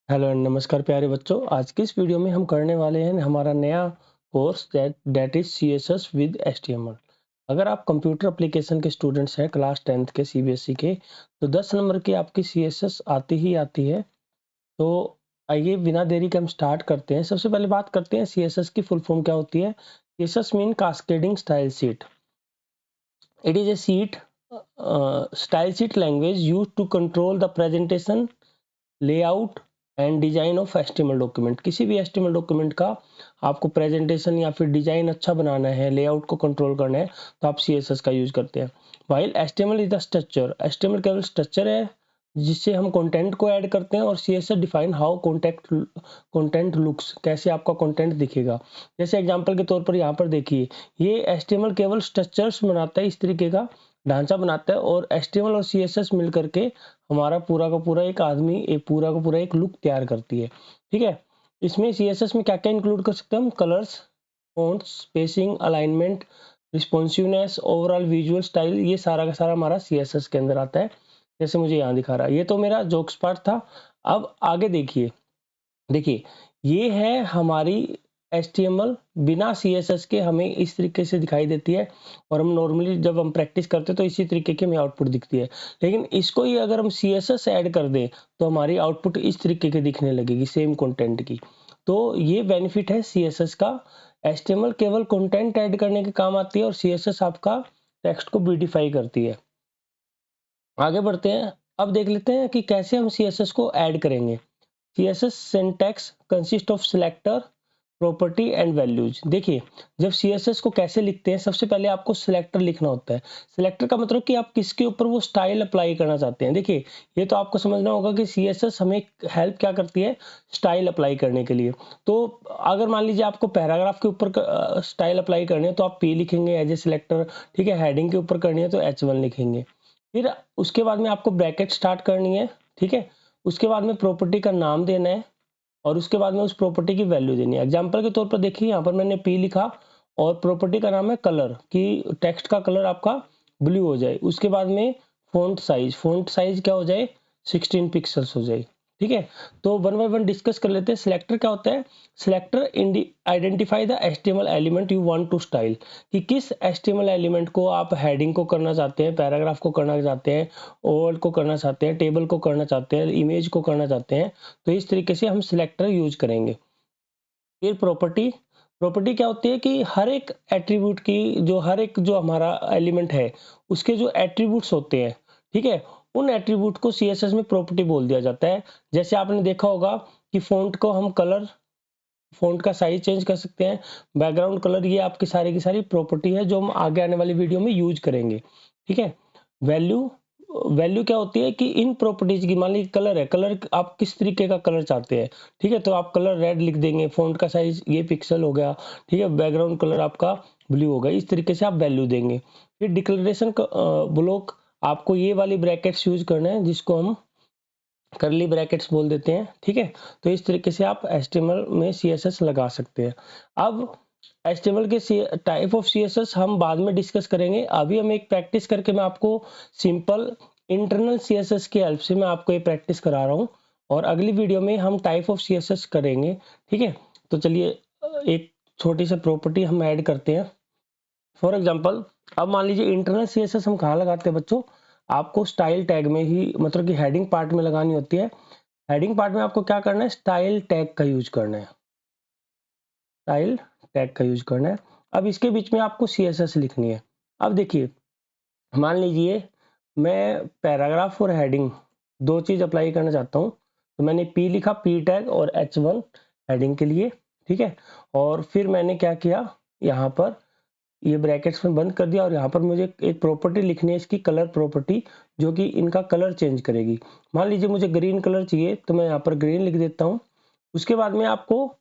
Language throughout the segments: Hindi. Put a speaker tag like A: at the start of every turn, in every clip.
A: हेलो एंड नमस्कार प्यारे बच्चों। आज की इस वीडियो में हम करने वाले हैं हमारा नया course that is CSS with HTML. अगर आप कंप्यूटर एप्लीकेशन के स्टूडेंट्स हैं क्लास 10th के सीबीएसई के, तो 10 नंबर की आपकी सीएसएस आती ही आती है। तो आइए बिना देरी के हम स्टार्ट करते हैं। सबसे पहले बात करते हैं सीएसएस की फुल फॉर्म क्या होती है। CSS mean cascading style sheet. It is a sheet style sheet language used to control the presentation, layout and design of HTML document. किसी भी एचटीएमएल डॉक्यूमेंट का आपको प्रेजेंटेशन या फिर डिजाइन अच्छा बनाना है, लेआउट को कंट्रोल करना है, तो आप सीएसएस का यूज करते हैं। While HTML is the structure, HTML केवल स्ट्रक्चर है जिससे हम कंटेंट को ऐड करते हैं, और CSS define how content looks, कैसे आपका कंटेंट दिखेगा। जैसे एग्जांपल के तौर पर यहाँ पर देखिए, ये एचटीएमएल केवल स्ट्रक्चर्स बनाता है, इस तरीके का ढांचा बनाता है, और एचटीएमएल और सीएसएस मिल करके हमारा पूरा का पूरा एक आदमी पूरा का पूरा एक लुक तैयार करती है। ठीक है, इसमें सीएसएस में क्या क्या इंक्लूड कर सकते हैं हम? Colours, fonts, spacing, alignment, responsiveness, overall visual style, ये सारा का सारा हमारा सीएसएस के अंदर आता है। जैसे मुझे यहाँ दिखा रहा है, ये तो मेरा जोक्स पार्ट था। अब आगे देखिए, देखिए ये है हमारी HTML बिना CSS के हमें इस तरीके से दिखाई देती है, और हम नॉर्मली जब हम प्रैक्टिस करते हैं तो इसी तरीके की हमें आउटपुट दिखती है। लेकिन इसको ही अगर हम CSS ऐड कर दें तो हमारी आउटपुट इस तरीके की दिखने लगेगी, सेम कंटेंट की। तो ये बेनिफिट है CSS का। HTML केवल कंटेंट ऐड करने के काम आती है, और CSS आपका टेक्स्ट को ब्यूटीफाई करती है। आगे बढ़ते हैं, अब देख लेते हैं कि कैसे हम CSS को ऐड करेंगे। CSS syntax consist of selector, property and values. देखिए, जब CSS को कैसे लिखते हैं, सबसे पहले आपको सिलेक्टर लिखना होता है। सिलेक्टर का मतलब कि आप किसके ऊपर वो स्टाइल अप्लाई करना चाहते हैं। देखिए, ये तो आपको समझना होगा कि CSS हमें हेल्प क्या करती है, स्टाइल अप्लाई करने के लिए। तो अगर मान लीजिए आपको पैराग्राफ के ऊपर स्टाइल अप्लाई करनी है तो आप P लिखेंगे एज ए सिलेक्टर। ठीक है, हेडिंग के ऊपर करनी है तो H1 लिखेंगे। फिर उसके बाद में आपको ब्रैकेट स्टार्ट करनी है। ठीक है, उसके बाद में प्रॉपर्टी का नाम देना है, और उसके बाद में उस प्रॉपर्टी की वैल्यू देनी है। एग्जांपल के तौर पर देखिए, यहाँ पर मैंने P लिखा और प्रॉपर्टी का नाम है कलर, कि टेक्स्ट का कलर आपका ब्लू हो जाए। उसके बाद में फ़ॉन्ट साइज क्या हो जाए, 16 पिक्सल्स हो जाए। ठीक है, तो वन बाय वन डिस्कस कर लेते हैं। सिलेक्टर क्या होता है? Selector identify the HTML element you want to style, कि किस HTML एलिमेंट को आप हेडिंग को करना चाहते हैं, पैराग्राफ को करना चाहते हैं, ओवल को करना चाहते हैं, टेबल को करना चाहते हैं, इमेज को करना चाहते हैं। तो इस तरीके से हम सिलेक्टर यूज करेंगे। फिर प्रॉपर्टी क्या होती है कि हर एक एट्रीब्यूट की, हर एक जो हमारा एलिमेंट है उसके जो एट्रीब्यूट्स होते हैं, ठीक है, उन एट्रीब्यूट को CSS में प्रॉपर्टी बोल दिया जाता है। जैसे आपने देखा होगा कि फ़ॉन्ट को हम कलर, फ़ॉन्ट का साइज चेंज कर सकते हैं, बैकग्राउंड कलर, ये आपकी सारी की सारी प्रॉपर्टी है जो हम आगे आने वाली वीडियो में यूज करेंगे। ठीक है, वैल्यू वैल्यू क्या होती है कि इन प्रॉपर्टीज की, मान लीजिए कलर है, कलर आप किस तरीके का कलर चाहते हैं। ठीक है, तो आप कलर रेड लिख देंगे, फ़ॉन्ट का साइज ये पिक्सल हो गया। ठीक है, बैकग्राउंड कलर आपका ब्लू हो गया। इस तरीके से आप वैल्यू देंगे। फिर डिक्लेरेशन ब्लॉक, आपको ये वाली ब्रैकेट्स यूज करना है जिसको हम करली ब्रैकेट्स बोल देते हैं। ठीक है, तो इस तरीके से आप HTML में CSS लगा सकते हैं। अब HTML के टाइप ऑफ CSS हम बाद में डिस्कस करेंगे। अभी हम एक प्रैक्टिस करके मैं आपको सिंपल इंटरनल CSS की हेल्प से मैं आपको ये प्रैक्टिस करा रहा हूँ, और अगली वीडियो में हम टाइप ऑफ CSS करेंगे। ठीक है, तो चलिए एक छोटी सी प्रॉपर्टी हम ऐड करते हैं। फॉर एग्जाम्पल, अब मान लीजिए इंटरनल CSS हम कहाँ लगाते हैं बच्चों? आपको स्टाइल टैग में ही, मतलब कि हेडिंग पार्ट में लगानी होती है। हेडिंग पार्ट में आपको क्या करना है? स्टाइल टैग का यूज करना है। स्टाइल टैग का यूज करना है। अब इसके बीच में आपको CSS लिखनी है। अब देखिए, मान लीजिए मैं पैराग्राफ और हेडिंग दो चीज अप्लाई करना चाहता हूँ, तो मैंने P लिखा, P टैग और H1 हेडिंग के लिए। ठीक है, और फिर मैंने क्या किया, यहाँ पर ये ब्रैकेट्स में बंद कर दिया, और यहाँ पर मुझे एक प्रॉपर्टी लिखनी है, इसकी कलर प्रॉपर्टी, जो कि इनका कलर चेंज करेगी। मान लीजिए मुझे ग्रीन कलर चाहिए, तो मैं यहाँ पर ग्रीन लिख देता हूँ। उसके बाद में आपको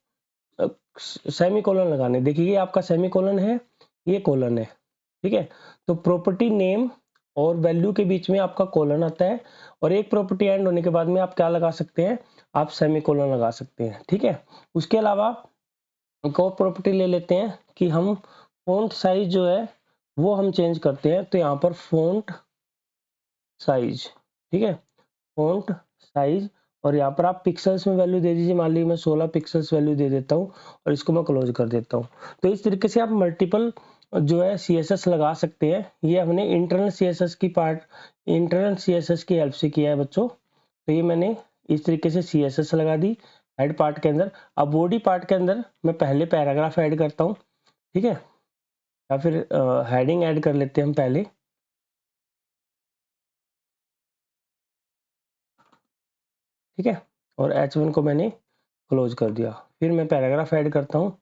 A: सेमी कोलन लगाने। देखिए, ये आपका सेमी कोलन है, ये कोलन है। ठीक है, तो प्रॉपर्टी नेम और वैल्यू के बीच में आपका कोलन आता है, और एक प्रॉपर्टी एंड होने के बाद में आप क्या लगा सकते हैं? आप सेमी कोलन लगा सकते हैं। ठीक है, उसके अलावा एक और प्रॉपर्टी ले लेते हैं कि हम फ़ॉन्ट साइज जो है वो हम चेंज करते हैं। तो यहाँ पर फ़ॉन्ट साइज, ठीक है, फ़ॉन्ट साइज, और यहाँ पर आप पिक्सल्स में वैल्यू दे दीजिए, मान लीजिए मैं 16 पिक्सल्स वैल्यू दे देता हूँ और इसको मैं क्लोज कर देता हूँ। तो इस तरीके से आप मल्टीपल जो है CSS लगा सकते हैं। ये हमने इंटरनल CSS की हेल्प से किया है बच्चों। तो ये मैंने इस तरीके से CSS लगा दी हेड पार्ट के अंदर। अब बॉडी पार्ट के अंदर मैं पहले पैराग्राफ ऐड करता हूँ, ठीक है, या फिर हेडिंग ऐड कर लेते हैं हम पहले, ठीक है, और H1 को मैंने क्लोज कर दिया। फिर मैं पैराग्राफ ऐड करता हूँ,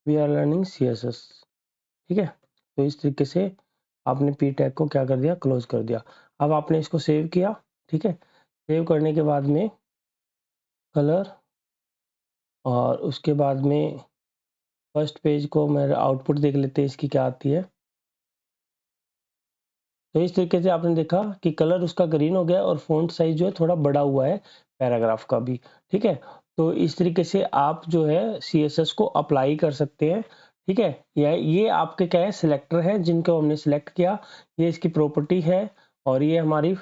A: वी आर लर्निंग CSS, ठीक है। तो इस तरीके से आपने पी टैग को क्या कर दिया, क्लोज कर दिया। अब आपने इसको सेव किया, ठीक है। सेव करने के बाद में कलर, और उसके बाद में फर्स्ट पेज को मेरा आउटपुट देख लेते हैं इसकी क्या आती है। तो इस तरीके से आपने देखा कि कलर उसका ग्रीन हो गया और फ़ॉन्ट साइज जो है थोड़ा बड़ा हुआ है पैराग्राफ का भी, ठीक है। तो इस तरीके से आप जो है CSS को अप्लाई कर सकते हैं, ठीक है। ये आपके क्या है, सिलेक्टर है जिनको हमने सिलेक्ट किया, ये इसकी प्रॉपर्टी है, और ये हमारी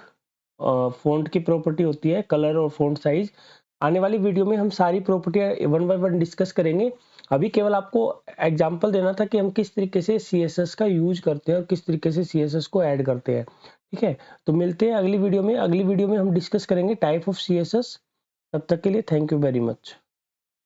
A: फ़ॉन्ट की प्रॉपर्टी होती है, कलर और फ़ॉन्ट साइज। आने वाली वीडियो में हम सारी property one by one discuss करेंगे। अभी केवल आपको एग्जांपल देना था कि हम किस तरीके से CSS का यूज करते हैं और किस तरीके से CSS को ऐड करते हैं, ठीक है। तो मिलते हैं अगली वीडियो में। अगली वीडियो में हम डिस्कस करेंगे टाइप ऑफ CSS। तब तक के लिए थैंक यू वेरी मच।